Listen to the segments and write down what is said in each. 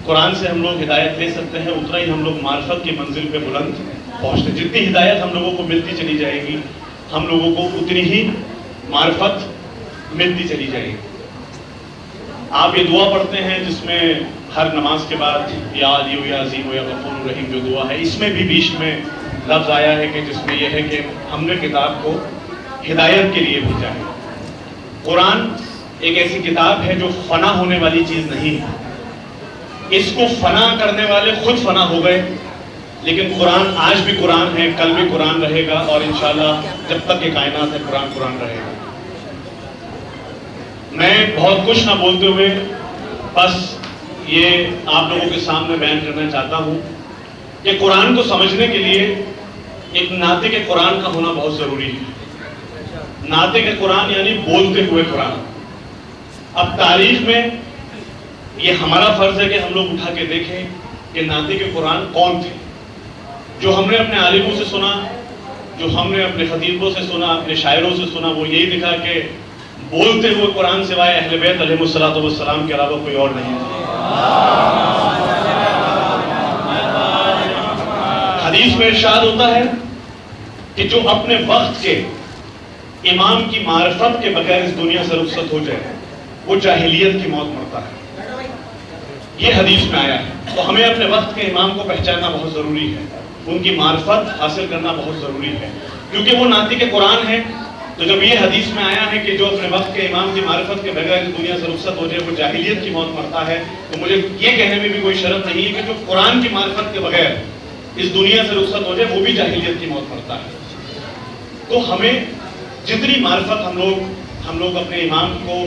قرآن سے ہم لوگ ہدایت لے سکتے ہیں، اتنا ہی ہم لوگ معرفت کی منزل پہ بلند پہنچتے ہیں۔ جتنی ہدایت ہم لوگوں کو ملتی چلی جائے گی، ہم لوگوں کو اتنی ہی معرفت ملتی چلی جائے گی۔ آپ یہ دعا پڑھتے ہیں جس میں ہر نماز کے بعد یا علی یا عظیم یا غفور الرحیم جو دعا ہے، اس میں بھی بیچ میں لفظ آیا ہے کہ جس میں یہ ہے کہ ہم نے کتاب کو ہدایت کے لیے بھیجا ہے۔ قرآن ایک ایسی کتاب ہے جو فنا ہونے والی چیز نہیں ہے، اس کو فنا کرنے والے خود فنا ہو گئے، لیکن قرآن آج بھی قرآن ہے، کل بھی قرآن رہے گا، اور انشاءاللہ جب تک یہ کائنات ہے قرآن رہے گا۔ میں بہت کچھ نہ بولتے ہوئے بس یہ آپ لوگوں کے سامنے بیان کرنا چاہتا ہوں کہ قرآن کو سمجھنے کے لیے ایک ناطق قرآن کا ہونا بہت ضروری ہے۔ ناطق قرآن یعنی بولتے ہوئے قرآن۔ اب تاریخ میں یہ ہمارا فرض ہے کہ ہم لوگ اٹھا کے دیکھیں کہ ناطق قرآن کون تھے، جو ہم نے اپنے عالموں سے سنا، جو ہم نے اپنے خطیبوں سے سنا، اپنے شاعروں سے سنا، وہ یہی دکھا کہ بولتے ہوئے قرآن سوائے اہل بیت علیہ الصلوۃ والسلام کے علاوہ کوئی اور نہیں ہے۔ حدیث میں ارشاد ہوتا ہے کہ جو اپنے وقت کے امام کی معرفت کے بغیر اس دنیا سے رخصت ہو جائے وہ جاہلیت کی موت مرتا ہے، یہ حدیث میں آیا ہے۔ تو ہمیں اپنے وقت کے امام کو پہچاننا بہت ضروری ہے، ان کی معرفت حاصل کرنا بہت ضروری ہے، کیونکہ وہ ناطق قرآن ہے۔ تو جب یہ حدیث میں آیا ہے کہ جو اپنے وقت کے امام کی معرفت کے بغیر اس دنیا سے رخصت ہو جائے وہ جاہلیت کی موت مرتا ہے، تو مجھے یہ کہنے میں بھی کوئی شرط نہیں ہے کہ جو قرآن کی معرفت کے بغیر اس دنیا سے رخصت ہو جائے وہ بھی جاہلیت کی موت مرتا ہے۔ تو ہمیں جتنی معرفت ہم لوگ اپنے امام کو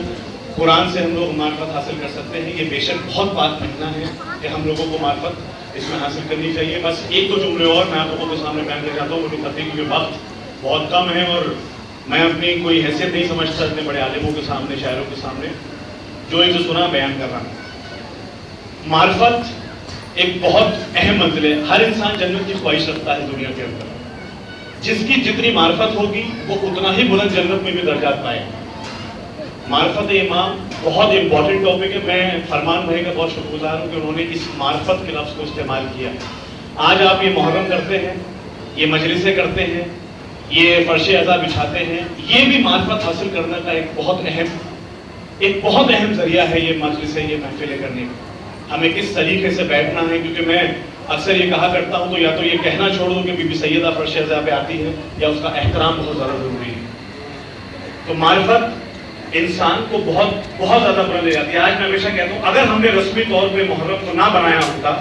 قرآن سے ہم لوگ معرفت حاصل کر سکتے ہیں، یہ بے شک بہت پاک مہینہ ہے کہ ہم لوگوں کو معرفت اس میں حاصل کرنی چاہیے۔ بس ایک دو جملے اور میں آپ لوگوں کے سامنے بیان کرنا چاہتا ہوں، مجھے پتہ ہے کہ وقت بہت کم ہے اور میں اپنی کوئی حیثیت نہیں سمجھتا اتنے بڑے عالموں کے سامنے، شاعروں کے سامنے جو ان سے سنا بیان کر رہا ہوں۔ معرفت ایک بہت اہم منزل ہے۔ ہر انسان جنت کی خواہش رکھتا ہے دنیا کے اندر، جس کی جتنی معرفت ہوگی وہ اتنا ہی بلند جنت میں بھی درجات پائے گا۔ معرفت امام بہت امپورٹنٹ ٹاپک ہے۔ میں فرمان بھائی کا بہت شکر گزار ہوں کہ انہوں نے اس معرفت کے لفظ کو استعمال کیا۔ آج آپ یہ محرم کرتے ہیں، یہ مجلسیں کرتے ہیں، یہ فرش عزا بچھاتے ہیں، یہ بھی معرفت حاصل کرنے کا ایک بہت اہم ذریعہ ہے۔ یہ مجلسیں، یہ محفلیں کرنے کا ہمیں کس طریقے سے بیٹھنا ہے، کیونکہ میں اکثر یہ کہا کرتا ہوں تو یا تو یہ کہنا چھوڑ دوں کہ بی بی سیدہ فرش عزا پہ آتی ہے، یا اس کا احترام بہت زیادہ ضروری ہے۔ تو معرفت انسان کو بہت زیادہ بلند لے جاتی ہے۔ آج میں ہمیشہ کہتا ہوں اگر ہم نے رسمی طور پہ محرم کو نہ بنایا ہوتا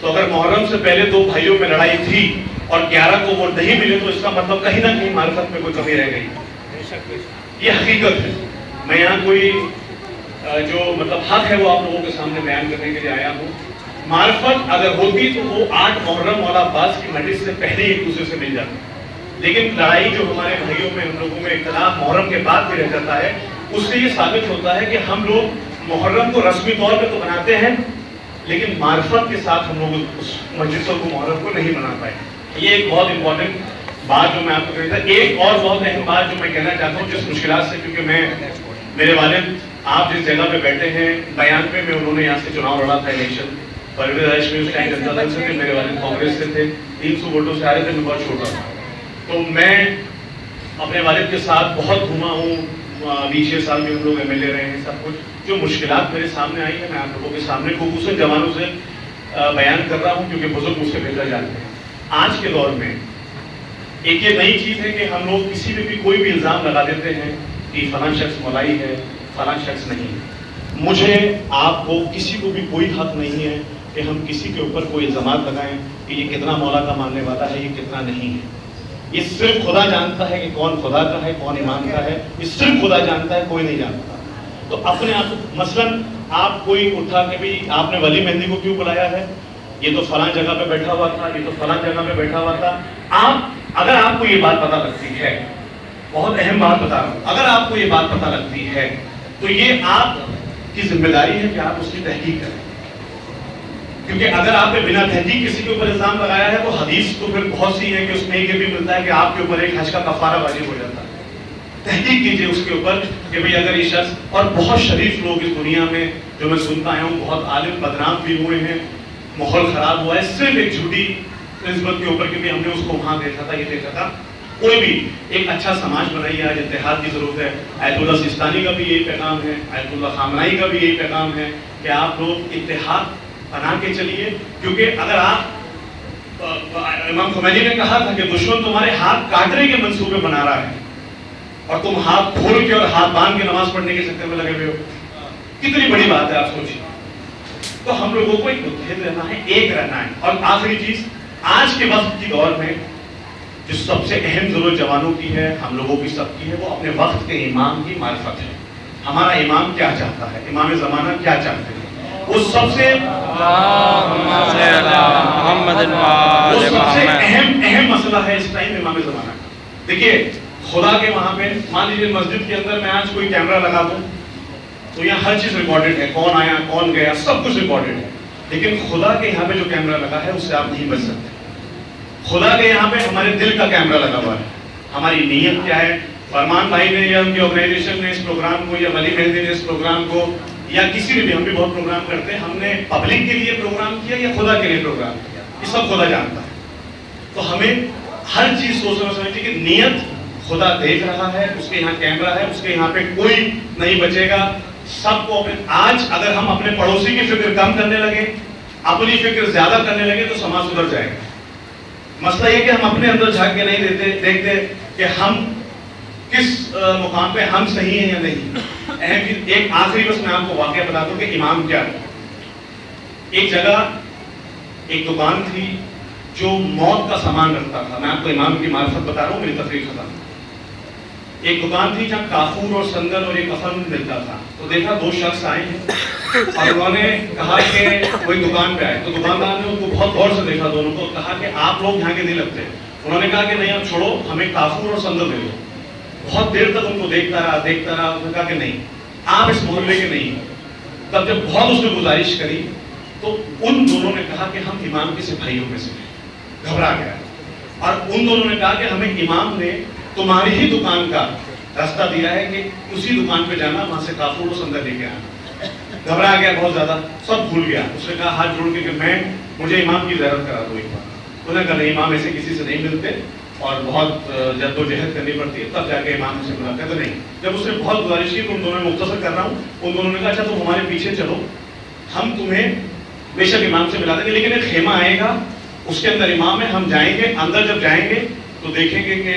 تو اگر محرم سے پہلے دو بھائیوں میں لڑائی تھی اور 11 کو وہ نہیں ملے تو اس کا مطلب کہیں نہ کہیں معرفت میں کوئی کمی رہ گئی۔ یہ حقیقت ہے۔ میں یہاں کوئی جو حق ہے وہ آپ لوگوں کے سامنے بیان کرنے کے لیے آیا ہوں۔ معرفت اگر ہوتی تو وہ 8 محرم والا عباس کی مجلس سے پہلے ایک دوسرے سے مل جاتے، لیکن لڑائی جو ہمارے بھائیوں میں ہم لوگوں میں اختلاف محرم کے بعد بھی رہ جاتا ہے، اس سے یہ ثابت ہوتا ہے کہ ہم لوگ محرم کو رسمی طور پہ تو بناتے ہیں لیکن معرفت کے ساتھ ہم لوگ اس مجلسوں کو محرم کو نہیں بنا پائے۔ یہ ایک بہت امپورٹنٹ بات جو میں آپ کو کہتا ہوں۔ ایک اور بہت اہم بات جو میں کہنا چاہتا ہوں جس مشکلات سے، کیونکہ میرے والد آپ جس جگہ پہ بیٹھے ہیں بیان پہ میں انہوں نے یہاں سے چناؤ لڑا تھا الیکشن، پرویز رائش میں اس ٹائم جنتا دل سے تھے، میرے والد کانگریس سے تھے، 300 ووٹوں سے آ رہے تھے، میں بہت چھوٹا تھا۔ تو میں اپنے والد کے ساتھ بہت گھوما ہوں، 20 سال میں ہم لوگ MLA رہے ہیں، سب کچھ جو مشکلات میرے سامنے آئی ہیں میں آپ لوگوں کے سامنے خصوصاً جوانوں سے بیان کر رہا ہوں کیونکہ بزرگ مجھ سے بہتر جانتے ہیں۔ آج کے دور میں ایک یہ نئی چیز ہے کہ ہم لوگ کسی پہ بھی کوئی بھی الزام لگا دیتے ہیں کہ فلاں شخص ملائی ہے، فلاں شخص نہیں۔ مجھے آپ کو کسی کو بھی کوئی حق نہیں ہے کہ ہم کسی کے اوپر کوئی الزامات لگائیں کہ یہ کتنا مولا کا ماننے والا ہے، یہ کتنا نہیں ہے۔ یہ صرف خدا جانتا ہے کہ کون خدا کا ہے، کون ایمان کا ہے، یہ صرف خدا جانتا ہے، کوئی نہیں جانتا۔ تو اپنے آپ مثلاً آپ کوئی اٹھا کے بھی آپ نے ولی مہندی کو کیوں بلایا ہے، یہ تو فلاں جگہ پہ بیٹھا ہوا تھا، یہ تو فلاں جگہ پہ بیٹھا ہوا تھا۔ اگر آپ کو یہ بات پتہ لگتی ہے، بہت اہم بات بتا رہا ہوں، اگر آپ کو یہ بات پتہ لگتی ہے تو یہ آپ کی ذمہ داری ہے کہ آپ اس کی تحقیق کریں، کیونکہ اگر آپ نے بنا تحقیق کسی کے اوپر الزام لگایا ہے تو حدیث تو پھر بہت سی ہے کہ اس میں یہ بھی ملتا ہے کہ آپ کے اوپر ایک حج کا کفارہ واجب ہو جاتا ہے۔ تحقیق کیجیے اس کے اوپر کہ بھئی اگر یہ شخص، اور بہت شریف لوگ اس دنیا میں جو میں سنتا آیا ہوں، بہت عالم بدنام بھی ہوئے ہیں، ماحول خراب ہوا ہے صرف ایک جھوٹی نسبت کے اوپر کہ ہم نے اس کو وہاں دیکھا تھا، یہ دیکھا تھا. کوئی بھی ایک اچھا سماج بنائیے، آج اتحاد کی ضرورت ہے. آیت اللہ سیستانی کا بھی یہی پیغام ہے، آیت اللہ خامنائی کا بھی یہی پیغام ہے کہ آپ لوگ اتحاد بنا کے چلیے. کیونکہ اگر آپ، امام خمینی نے کہا تھا کہ دشمن تمہارے ہاتھ کاٹنے کے منصوبے بنا رہا ہے اور تم ہاتھ کھول کے اور ہاتھ باندھ کے نماز پڑھنے کے چکر میں لگے ہوئے ہو. کتنی بڑی بات ہے آپ سوچیے. تو ہم لوگوں کو ایک متحد رہنا ہے، ایک رہنا ہے. اور آخری چیز، آج کے وقت کی دور میں جو سب سے اہم ضرورت جوانوں کی ہے، ہم لوگوں کی سب کی ہے، وہ اپنے وقت کے امام کی معرفت ہے. ہمارا امام کیا چاہتا ہے، امام زمانہ کیا چاہتے ہیں، وہ سب سے اہم مسئلہ ہے اس ٹائم امام زمانہ کا. دیکھیے خدا کے وہاں پہ مان لیجیے مسجد کے اندر میں آج کوئی کیمرہ لگا دوں تو یہاں ہر چیز ریکارڈڈ ہے، کون آیا کون گیا سب کچھ ریکارڈڈ ہے. لیکن خدا کے یہاں پہ جو کیمرہ لگا ہے اس سے آپ نہیں بچ سکتے. خدا کے یہاں پہ ہمارے دل کا کیمرہ لگا ہوا ہے، ہماری نیت کیا ہے. فرمان بھائی نے یا ان کی آرگنائزیشن نے اس پروگرام کو، یا ولی مہدی نے اس پروگرام کو، یا کسی نے بھی، ہم بھی بہت پروگرام کرتے ہیں، ہم نے پبلک کے لیے پروگرام کیا یا خدا کے لیے پروگرام کیا، یہ سب خدا جانتا ہے. تو ہمیں ہر چیز سوچنا سمجھیں کہ نیت خدا دیکھ رہا ہے، اس کے یہاں کیمرہ ہے، اس کے یہاں پہ کوئی نہیں بچے گا. سب کو اپنے، آج اگر ہم اپنے پڑوسی کی فکر کم کرنے لگے، اپنی فکر زیادہ کرنے لگے تو سماج سدھر جائے گا. مسئلہ یہ کہ ہم اپنے اندر جھانک کے نہیں دیکھتے کہ ہم کس مقام پہ ہم صحیح ہیں یا نہیں. ایک آخری بس میں آپ کو واقعہ بتا دوں کہ امام کیا ہے. ایک جگہ ایک دکان تھی جو موت کا سامان رکھتا تھا. میں آپ کو امام کی معرفت بتا رہا ہوں، میری تقریر ختم. ایک دکان تھی جہاں کافور اور سندل اور ایک کفن ملتا تھا. تو دیکھا دو شخص آئے ہیں اور انہوں نے کہا کہ وہی دکان پہ آئے. تو دکاندار نے ان کو بہت غور سے دیکھا دونوں کو، کہا کہ آپ لوگ یہاں کے نہیں لگتے. انہوں نے کہا کہ نہیں اب چھوڑو، ہمیں کافور اور سندل دے دو. بہت دیر تک ان کو دیکھتا رہا. انہوں نے کہا کہ نہیں آپ اس محلے کے نہیں. تب جب بہت اس نے گزارش کری تو ان دونوں نے کہا کہ ہم امام کے سپاہیوں میں سے ہیں. گھبرا گیا اور ان دونوں نے کہا کہ ہمیں امام نے تمہاری ہی دکان کا راستہ دیا ہے کہ اسی دکان پہ جانا، وہاں سے کافور و سندل لے کے آنا. گھبرا گیا بہت زیادہ، سب بھول گیا. اس نے کہا ہاتھ جوڑ کے کہ مجھے امام کی زیارت کرا دو ایک بار. انہوں نے کہا نہیں امام ایسے کسی سے نہیں ملتے اور بہت جد و جہد کرنی پڑتی ہے تب جا کے امام سے ملا. کہتے نہیں. جب اس نے بہت گزارش کی تو ان دونوں نے، مختصر کر رہا ہوں، ان دونوں نے کہا اچھا تم ہمارے پیچھے چلو، ہم تمہیں بے شک امام سے ملا دیں گے، لیکن ایک خیمہ آئے گا اس کے اندر امام ہے، ہم جائیں گے اندر. جب جائیں گے تو دیکھیں گے کہ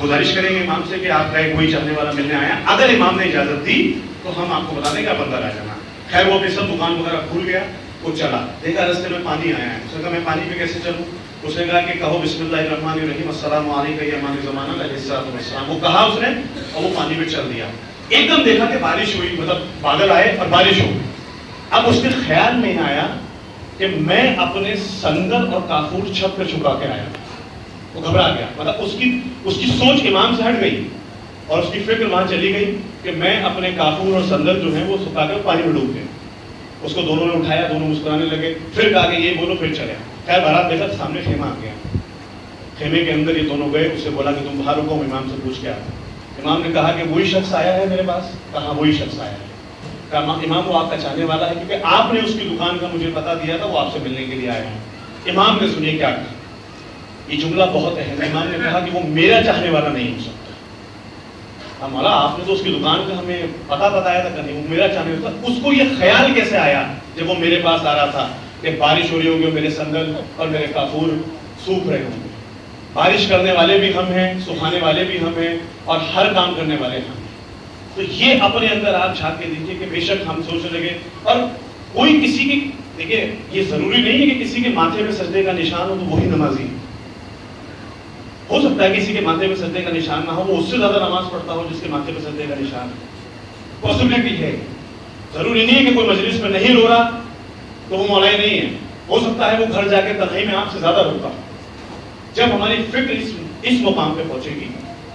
گزارش کریں گے امام سے کہ آپ کا ایک وہی چاہنے والا ملنے آیا. اگر امام نے اجازت دی تو ہم آپ کو بتا دیں گے آپ اندر آ جانا. خیر وہ اپنی سب دکان وغیرہ بھول گیا، وہ چلا. دیکھا راستے میں پانی آیا ہے. اس نے کہا میں پانی پہ کیسے چلوں؟ اس نے کہا کہ کہو بسم اللہ الرحمن الرحیم السلام علیکم یا امام زمانہ علیہ السلام. وہ کہا اس نے اور وہ پانی پہ چل دیا. ایک دم دیکھا کہ بارش ہوئی، مطلب بادل آئے اور بارش ہو گئی. اب اس کے خیال میں آیا کہ میں اپنے سندل اور کافور چھت پہ چھپا کے آیا. وہ گھبرا گیا، مطلب اس کی سوچ امام سے ہٹ گئی اور اس کی فکر وہاں چلی گئی کہ میں اپنے کافور اور سندل جو ہیں وہ سکھا کے پانی میں ڈوب گئے. اس کو دونوں نے اٹھایا، دونوں مسکرانے لگے. پھر کہا کہ یہ بولو، پھر چلے. خیر بارات دیکھا سامنے خیمہ آ گیا. خیمے کے اندر یہ دونوں گئے. اسے بولا کہ تم باہر رکو، امام سے پوچھ کے آتا. امام نے کہا کہ وہی شخص آیا ہے میرے پاس. کہا وہی شخص آیا ہے. کہا امام وہ آپ کا چاہنے والا ہے کیونکہ آپ نے اس کی دکان کا مجھے پتا دیا تھا، وہ آپ سے ملنے کے لیے آیا ہے. امام نے سنیے کیا کہا، یہ جملہ بہت اہم ہے. امام نے کہا کہ وہ میرا چاہنے والا نہیں ہو سکتا. مولا آپ نے تو اس کی دکان کا ہمیں پتا بتایا تھا کہ نہیں وہ میرا چاہنے والا تھا. اس کو یہ خیال کیسے آیا جب وہ میرے پاس آ رہا تھا کہ بارش ہو رہی ہوگی اور میرے سندل اور میرے کافور سوکھ رہے ہوں گے. بارش کرنے والے بھی ہم ہیں، سکھانے والے بھی ہم ہیں اور ہر کام کرنے والے ہم ہیں. تو یہ اپنے اندر آپ جھانک کے دیکھیے کہ بے شک ہم سوچنے لگے. اور کوئی کسی کی، دیکھیے یہ ضروری نہیں ہے کہ کسی کے ماتھے میں سجدے کا نشان ہو تو وہی نمازی. ہو سکتا ہے کسی کے ماتھے میں سجدے کا نشان نہ ہو، وہ اس سے زیادہ نماز پڑھتا ہو جس کے ماتھے میں سجدے کا نشان ہے. پاسبلٹی ہے. ضروری نہیں ہے کہ کوئی مجلس میں نہیں رو رہا تو وہ مولائی نہیں ہے. ہو سکتا ہے وہ گھر جا کے تنہائی میں آپ سے زیادہ روتا. جب ہماری فکر اس مقام پہ پہنچے گی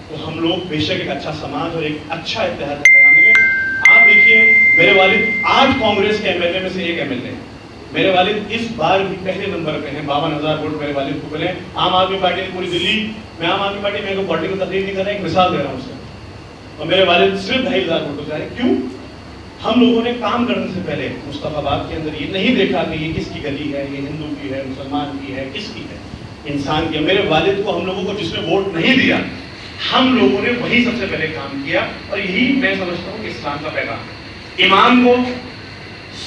تو ہم لوگ بے شک ایک اچھا سماج اور ایک اچھا اتحاد پیدا کریں گے. آپ دیکھیے میرے والد 8 کانگریس کے ایم ایل اے میں سے ایک ایم ایل اے. میرے والد اس بار بھی پہلے نمبر پہ ہیں. 52,000 ووٹ میرے والد کو ملے. عام آدمی پارٹی نے پوری دلی میں، عام آدمی پارٹی میں کوئی پارٹی کو تقریر نہیں کر رہا، ایک مثال دے رہا ہوں. اور میرے والد صرف 2500 ووٹوں سے آئے. کیوں؟ ہم لوگوں نے کام کرنے سے پہلے مصطفیٰ آباد کے اندر یہ نہیں دیکھا کہ یہ کس کی گلی ہے, یہ ہندو کی ہے, مسلمان کی ہے, کس کی ہے, انسان کی. میرے والد کو, ہم لوگوں کو جس نے ووٹ نہیں دیا, ہم لوگوں نے وہی سب سے پہلے کام کیا. اور یہی میں سمجھتا ہوں کہ اسلام کا پیغام ہے. امام کو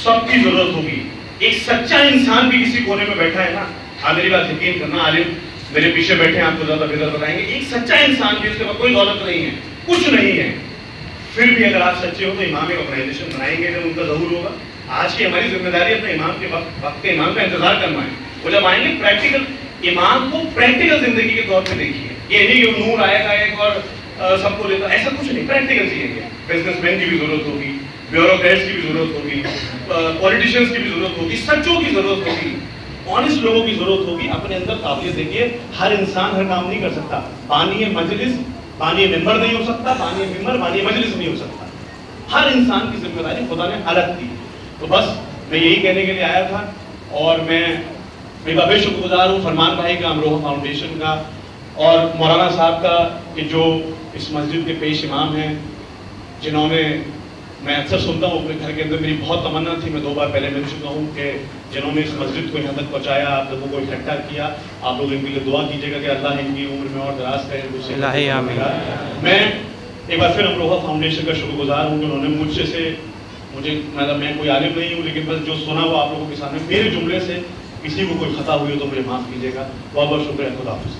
سب کی ضرورت ہوگی. ایک سچا انسان بھی کسی کونے میں بیٹھا ہے نا, آپ میری بات یقین کرنا, عالم میرے پیچھے بیٹھے ہیں, آپ کو زیادہ بہتر بتائیں گے. ایک سچا انسان بھی, اس کے بعد کوئی دولت نہیں ہے, کچھ نہیں ہے, پھر بھی اگر آپ سچے ہو تو امام ایک آرگنائزیشن بنائیں گے جب ان کا ظہور ہوگا. آج کی ہماری ذمہ داری اپنے امام کے وقت کے امام کا انتظار کرنا ہے. وہ جب آئیں گے پریکٹیکل امام کو پریکٹیکل زندگی کے طور پہ دیکھیے. یہ نہیں کہ نور آئے گا ایک اور سب کو لیتا, ایسا کچھ نہیں. پریکٹیکل چاہیے گا. بزنس مین کی بھی ضرورت ہوگی, بیوروکریٹس کی بھی ضرورت ہوگی, پولیٹیشینس کی بھی ضرورت ہوگی, سچوں کی ضرورت ہوگی, آنےسٹ لوگوں کی ضرورت ہوگی. اپنے اندر قابلیت دیکھیے. ہر انسان ہر کام نہیں کر سکتا. بانی مجلس, بانی ممبر نہیں ہو سکتا, بانی ممبر بانی مجلس نہیں ہو سکتا. ہر انسان کی ذمہ داری خدا نے الگ دی. تو بس میں یہی کہنے کے لیے آیا تھا. اور میں بے شکر گزار ہوں فرمان بھائی کا, امروہہ فاؤنڈیشن کا, اور مولانا صاحب کا, کہ جو اس مسجد کے پیش امام ہیں, جنہوں نے, میں اکثر سنتا ہوں اپنے گھر کے اندر, میری بہت تمنا تھی, میں 2 بار پہلے مل چکا ہوں, کہ جنہوں نے اس مسجد کو یہاں تک پہنچایا, آپ لوگوں کو اکٹھا کیا. آپ لوگ ان کے لیے دعا کیجیے گا کہ اللہ ان کی عمر میں اور دراز کرے. میں ایک بار پھر امروہہ فاؤنڈیشن کا شکر گزار ہوں کہ انہوں نے مطلب میں کوئی عالم نہیں ہوں, لیکن بس جو سنا وہ آپ لوگوں کے سامنے, میرے جملے سے کسی کو کوئی خطا ہوئی ہو تو مجھے معاف کیجیے گا. بہت بہت شکریہ. خدا حافظ.